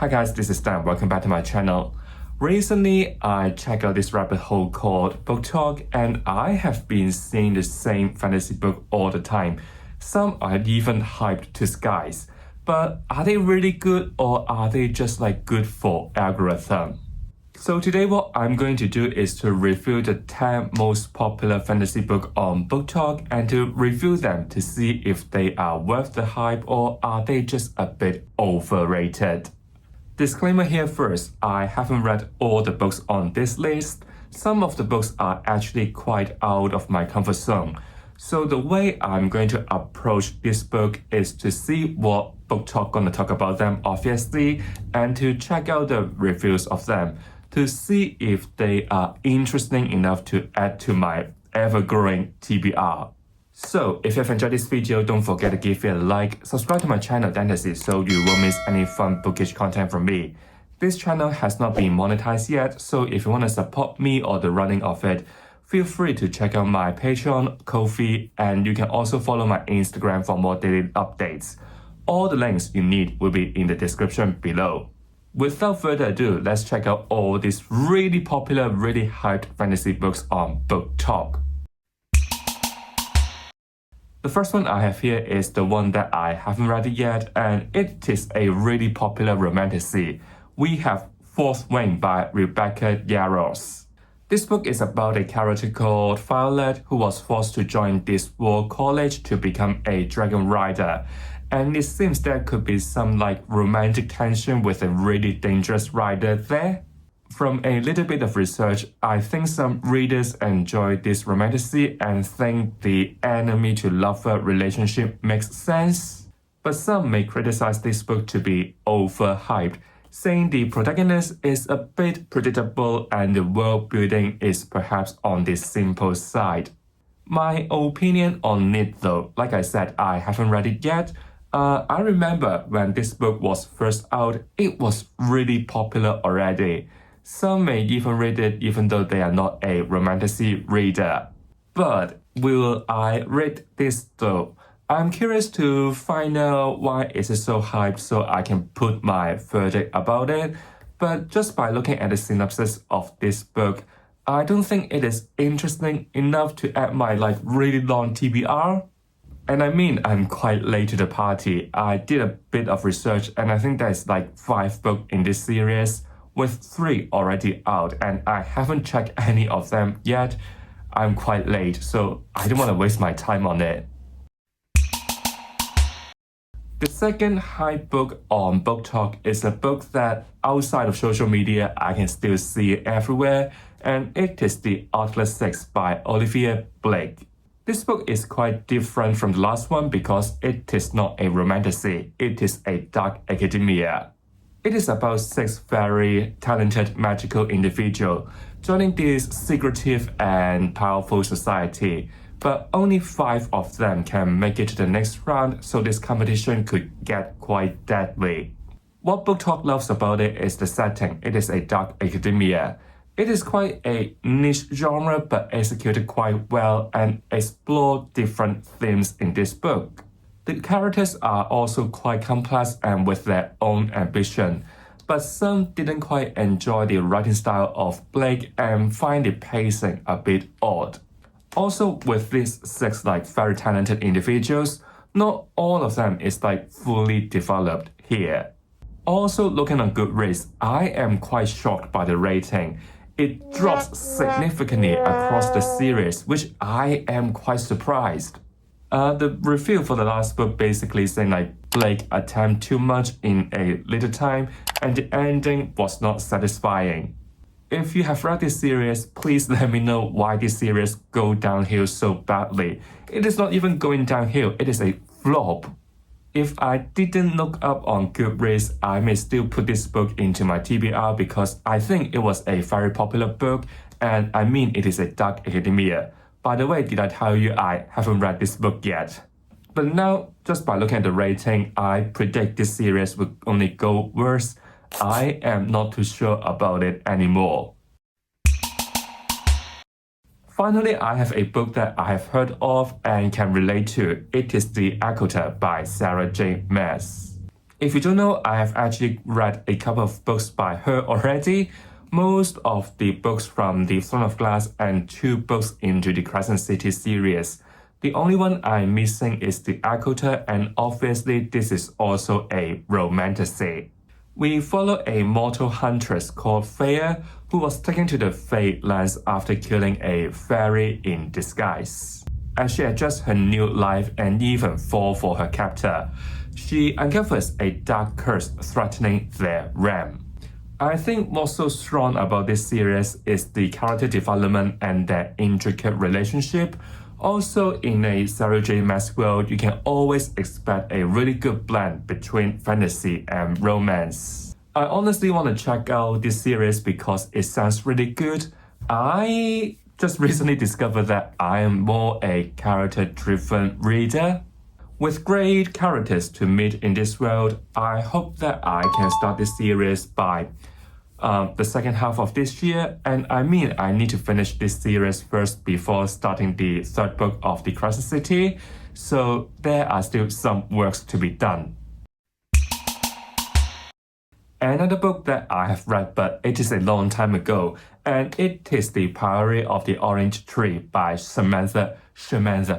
Hi guys, this is Dan. Welcome back to my channel. Recently, I checked out this rabbit hole called BookTok, and I have been seeing the same fantasy book all the time. Some are even hyped to skies. But are they really good, or are they just like good for algorithm? So today what I'm going to do is to review the 10 most popular fantasy book on BookTok and to review them to see if they are worth the hype or are they just a bit overrated. Disclaimer here first, I haven't read all the books on this list. Some of the books are actually quite out of my comfort zone. So the way I'm going to approach this book is to see what BookTok gonna talk about them obviously, and to check out the reviews of them to see if they are interesting enough to add to my ever-growing TBR. So, if you've enjoyed this video, don't forget to give it a like, subscribe to my channel Fantasy so you won't miss any fun bookish content from me. This channel has not been monetized yet, so if you want to support me or the running of it, feel free to check out my Patreon, Ko-fi, and you can also follow my Instagram for more daily updates. All the links you need will be in the description below. Without further ado, let's check out all these really popular, really hyped fantasy books on BookTok. The first one I have here is the one that I haven't read it yet, and it is a really popular romantasy. We have Fourth Wing by Rebecca Yarros. This book is about a character called Violet who was forced to join this war college to become a dragon rider. And it seems there could be some like romantic tension with a really dangerous rider there. From a little bit of research, I think some readers enjoy this romantasy and think the enemy to lover relationship makes sense. But some may criticize this book to be overhyped, saying the protagonist is a bit predictable and the world building is perhaps on the simple side. My opinion on it though, like I said, I haven't read it yet. I remember when this book was first out, it was really popular already. Some may even read it even though they are not a romantasy reader. But will I read this though? I'm curious to find out why is it so hyped so I can put my verdict about it. But just by looking at the synopsis of this book, I don't think it is interesting enough to add my like really long TBR. And I mean, I'm quite late to the party. I did a bit of research and I think there's like 5 books in this series, with 3 already out, and I haven't checked any of them yet. I'm quite late, so I don't want to waste my time on it. The second hype book on BookTok is a book that outside of social media I can still see it everywhere, and it is The Artless Six by Olivie Blake. This book is quite different from the last one because it is not a romantasy, it is a dark academia. It is about 6 very talented magical individuals joining this secretive and powerful society, but only 5 of them can make it to the next round, so this competition could get quite deadly. What BookTok loves about it is the setting. It is a dark academia. It is quite a niche genre but executed quite well and explore different themes in this book. The characters are also quite complex and with their own ambition, but some didn't quite enjoy the writing style of Blake and find the pacing a bit odd. Also, with these 6 like very talented individuals, not all of them is like fully developed here. Also, looking on Goodreads, I am quite shocked by the rating. It drops significantly across the series, which I am quite surprised. The review for the last book basically saying like Blake attempted too much in a little time and the ending was not satisfying. If you have read this series, please let me know why this series go downhill so badly. It is not even going downhill, it is a flop. If I didn't look up on Goodreads, I may still put this book into my TBR because I think it was a very popular book, and I mean it is a dark academia. By the way, did I tell you I haven't read this book yet? But now, just by looking at the rating, I predict this series will only go worse. I am not too sure about it anymore. Finally, I have a book that I have heard of and can relate to. It is The ACOTAR by Sarah J. Maas. If you don't know, I have actually read a couple of books by her already. Most of the books from the Throne of Glass and 2 books into the Crescent City series. The only one I'm missing is the ACOTAR, and obviously this is also a romantasy. We follow a mortal huntress called Freya, who was taken to the Fey lands after killing a fairy in disguise. As she adjusts her new life and even fall for her captor, she uncovers a dark curse threatening their realm. I think what's so strong about this series is the character development and their intricate relationship. Also, in a Sarah J. Maas world, you can always expect a really good blend between fantasy and romance. I honestly want to check out this series because it sounds really good. I just recently discovered that I am more a character-driven reader. With great characters to meet in this world, I hope that I can start this series by the second half of this year. And I mean, I need to finish this series first before starting the 3rd book of the Crescent City. So there are still some works to be done. Another book that I have read, but it is a long time ago, and it is The Priory of the Orange Tree by Samantha Shannon.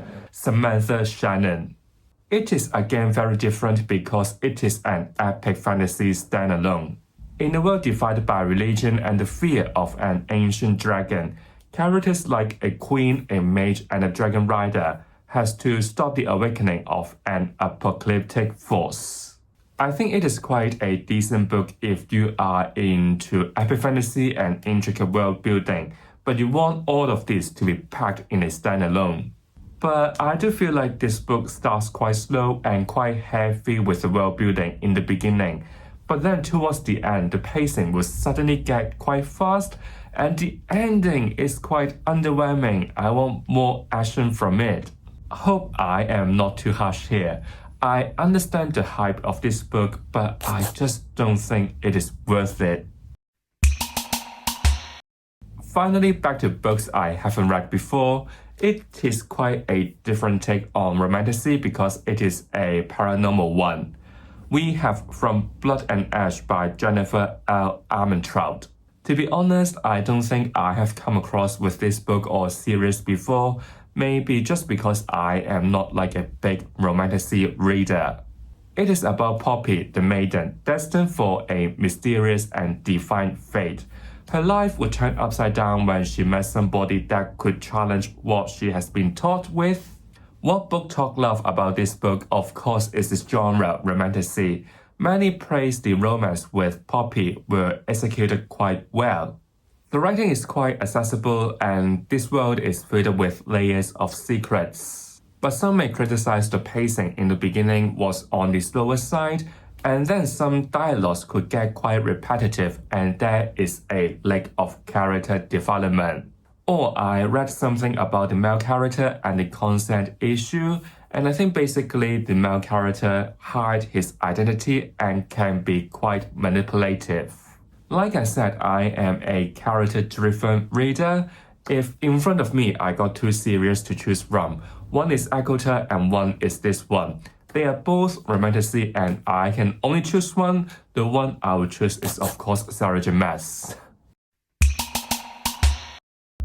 It is again very different because it is an epic fantasy standalone. In a world divided by religion and the fear of an ancient dragon, characters like a queen, a mage, and a dragon rider has to stop the awakening of an apocalyptic force. I think it is quite a decent book if you are into epic fantasy and intricate world building, but you want all of this to be packed in a standalone. But I do feel like this book starts quite slow and quite heavy with the world building in the beginning. But then towards the end, the pacing will suddenly get quite fast and the ending is quite underwhelming. I want more action from it. Hope I am not too harsh here. I understand the hype of this book, but I just don't think it is worth it. Finally, back to books I haven't read before. It is quite a different take on romantasy because it is a paranormal one. We have From Blood and Ash by Jennifer L. Armentrout. To be honest, I don't think I have come across with this book or series before, maybe just because I am not like a big romantasy reader. It is about Poppy, the maiden, destined for a mysterious and defined fate. Her life would turn upside down when she met somebody that could challenge what she has been taught with. What BookTok love about this book, of course, is its genre, romantasy. Many praise the romance with Poppy were executed quite well. The writing is quite accessible and this world is filled with layers of secrets. But some may criticize the pacing in the beginning was on the slower side, and then some dialogues could get quite repetitive and there is a lack of character development. Or I read something about the male character and the consent issue, and I think basically the male character hides his identity and can be quite manipulative. Like I said, I am a character-driven reader. If in front of me I got 2 series to choose from, one is ACOTAR and one is this one. They are both romantasy and I can only choose one. The one I will choose is of course Sarah J. Maas.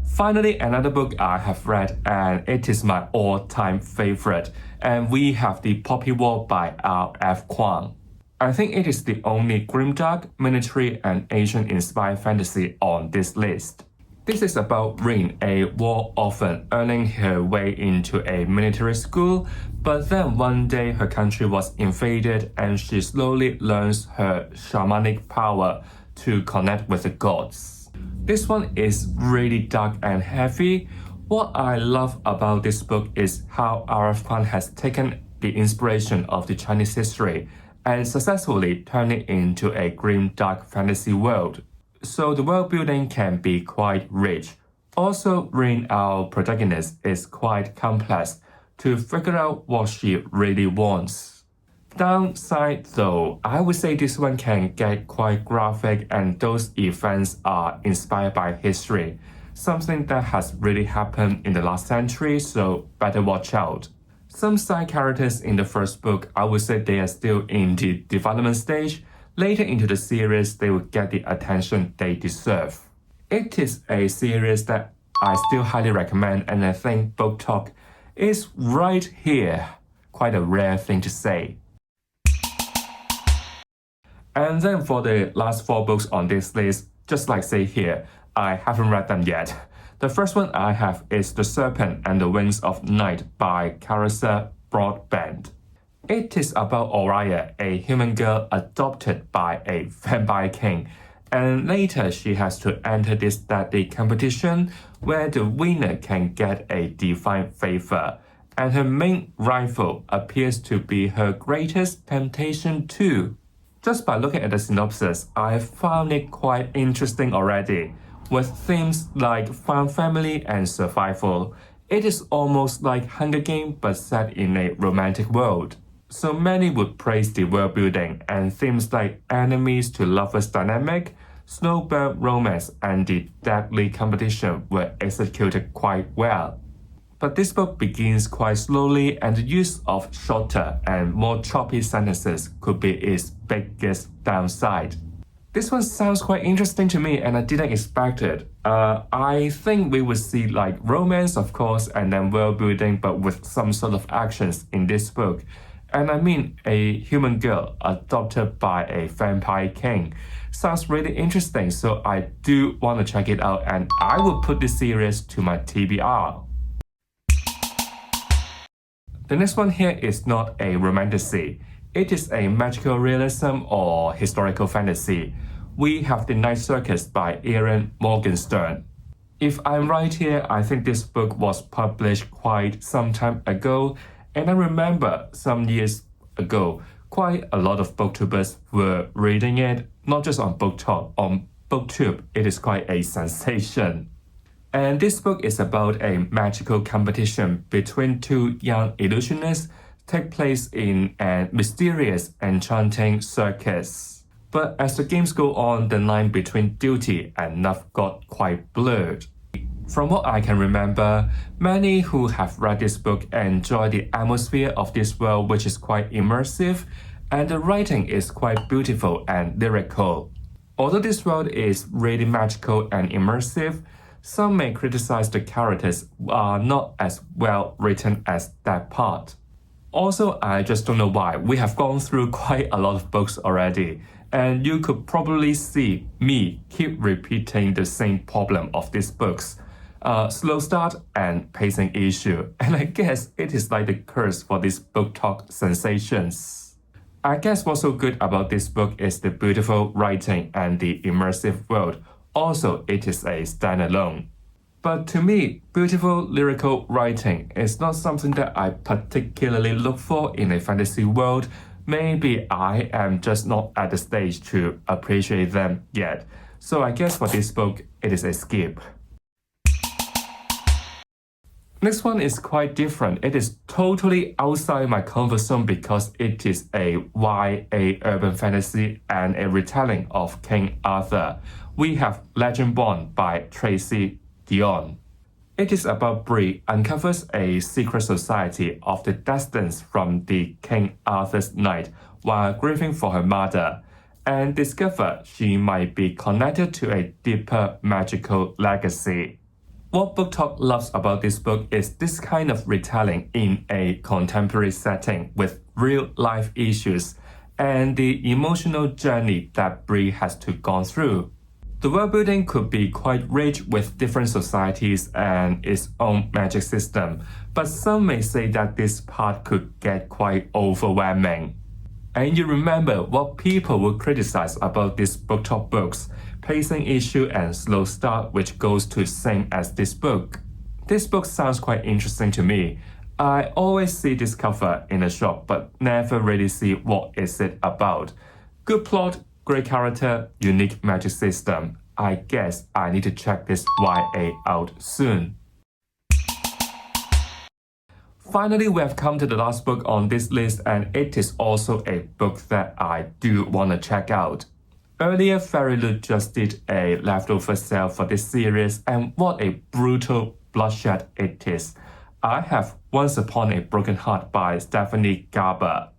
Finally, another book I have read and it is my all-time favorite, and we have The Poppy War by R.F. Kuang. I think it is the only grimdark, military, and Asian-inspired fantasy on this list. This is about Rin, a war orphan, earning her way into a military school, but then one day her country was invaded and she slowly learns her shamanic power to connect with the gods. This one is really dark and heavy. What I love about this book is how R.F. Kuang has taken the inspiration of the Chinese history and successfully turned it into a grim dark fantasy world. So the world building can be quite rich. Also, Rin, our protagonist, is quite complex to figure out what she really wants. Downside though, I would say this one can get quite graphic and those events are inspired by history, something that has really happened in the last century, so better watch out. Some side characters in the first book, I would say they are still in the development stage. Later into the series, they will get the attention they deserve. It is a series that I still highly recommend, and I think BookTok is right here. Quite a rare thing to say. And then for the last 4 books on this list, just like say here, I haven't read them yet. The first one I have is The Serpent and the Wings of Night by Carissa Broadbent. It is about Oriah, a human girl adopted by a vampire king, and later she has to enter this deadly competition where the winner can get a divine favor, and her main rival appears to be her greatest temptation too. Just by looking at the synopsis, I found it quite interesting already, with themes like found family and survival. It is almost like Hunger Games but set in a romantic world. So many would praise the world building, and themes like enemies to lovers dynamic, snowbird romance, and the deadly competition were executed quite well. But this book begins quite slowly, and the use of shorter and more choppy sentences could be its biggest downside. This one sounds quite interesting to me, and I didn't expect it. I think we would see like romance, of course, and then world building, but with some sort of actions in this book. And I mean, a human girl adopted by a vampire king. Sounds really interesting, so I do want to check it out, and I will put this series to my TBR. The next one here is not a romantasy. It is a magical realism or historical fantasy. We have The Night Circus by Erin Morgenstern. If I'm right here, I think this book was published quite some time ago, and I remember some years ago, quite a lot of booktubers were reading it, not just on BookTok, on booktube. It is quite a sensation. And this book is about a magical competition between 2 young illusionists take place in a mysterious, enchanting circus. But as the games go on, the line between duty and love got quite blurred. From what I can remember, many who have read this book enjoy the atmosphere of this world, which is quite immersive, and the writing is quite beautiful and lyrical. Although this world is really magical and immersive, some may criticize the characters are not as well written as that part. Also, I just don't know why. We have gone through quite a lot of books already, and you could probably see me keep repeating the same problem of these books. Slow start and pacing issue, and I guess it is like the curse for these BookTok sensations. I guess what's so good about this book is the beautiful writing and the immersive world. Also, it is a standalone. But to me, beautiful lyrical writing is not something that I particularly look for in a fantasy world. Maybe I am just not at the stage to appreciate them yet. So I guess for this book, it is a skip. Next one is quite different. It is totally outside my comfort zone because it is a YA urban fantasy and a retelling of King Arthur. We have Legend Born by Tracy Dion. It is about Bree uncovers a secret society of the descendants from the King Arthur's knight while grieving for her mother, and discover she might be connected to a deeper magical legacy. What BookTok loves about this book is this kind of retelling in a contemporary setting with real-life issues and the emotional journey that Bree has to go through. The world building could be quite rich with different societies and its own magic system, but some may say that this part could get quite overwhelming. And you remember what people would criticize about these BookTok books, pacing issue and slow start, which goes to same as this book. This book sounds quite interesting to me. I always see this cover in a shop but never really see what is it about. Good plot, great character, unique magic system. I guess I need to check this YA out soon. Finally, we have come to the last book on this list, and it is also a book that I do want to check out. Earlier, Fairy Loot just did a leftover sale for this series, and what a brutal bloodshed it is. I have Once Upon a Broken Heart by Stephanie Garber.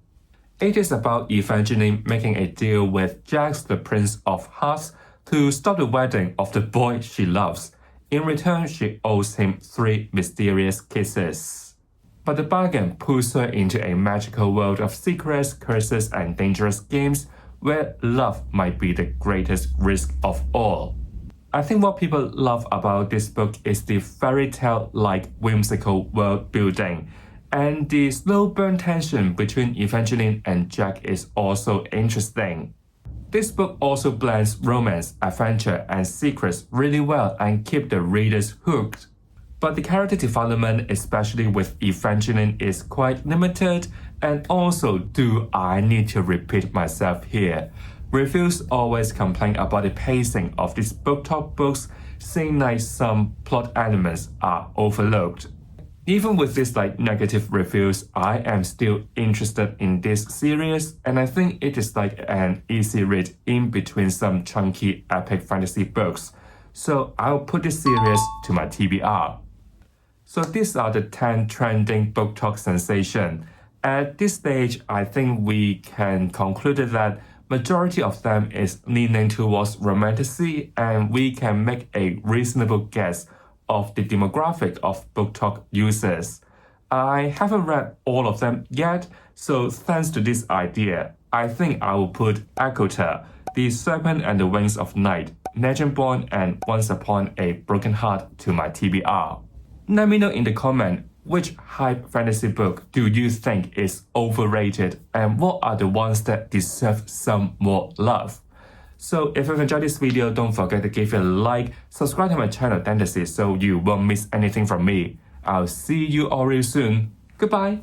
It is about Evangeline making a deal with Jack, the Prince of Hearts, to stop the wedding of the boy she loves. In return, she owes him 3 mysterious kisses. But the bargain pulls her into a magical world of secrets, curses, and dangerous games where love might be the greatest risk of all. I think what people love about this book is the fairy tale-like whimsical world building, and the slow burn tension between Evangeline and Jack is also interesting. This book also blends romance, adventure, and secrets really well and keep the readers hooked. But the character development, especially with Evangeline, is quite limited, and also do I need to repeat myself here. Reviews always complain about the pacing of these BookTok books, saying like some plot elements are overlooked. Even with these negative reviews, I am still interested in this series, and I think it is like an easy read in between some chunky epic fantasy books. So I'll put this series to my TBR. So these are the 10 trending BookTok sensations. At this stage, I think we can conclude that majority of them is leaning towards romantasy, and we can make a reasonable guess of the demographic of BookTok users. I haven't read all of them yet, so thanks to this idea, I think I will put ACOTAR, The Serpent and the Wings of Night, Legendborn, and Once Upon a Broken Heart to my TBR. Let me know in the comment which hype fantasy book do you think is overrated, and what are the ones that deserve some more love. So if you've enjoyed this video, don't forget to give it a like, subscribe to my channel Fantasy so you won't miss anything from me. I'll see you all real soon. Goodbye!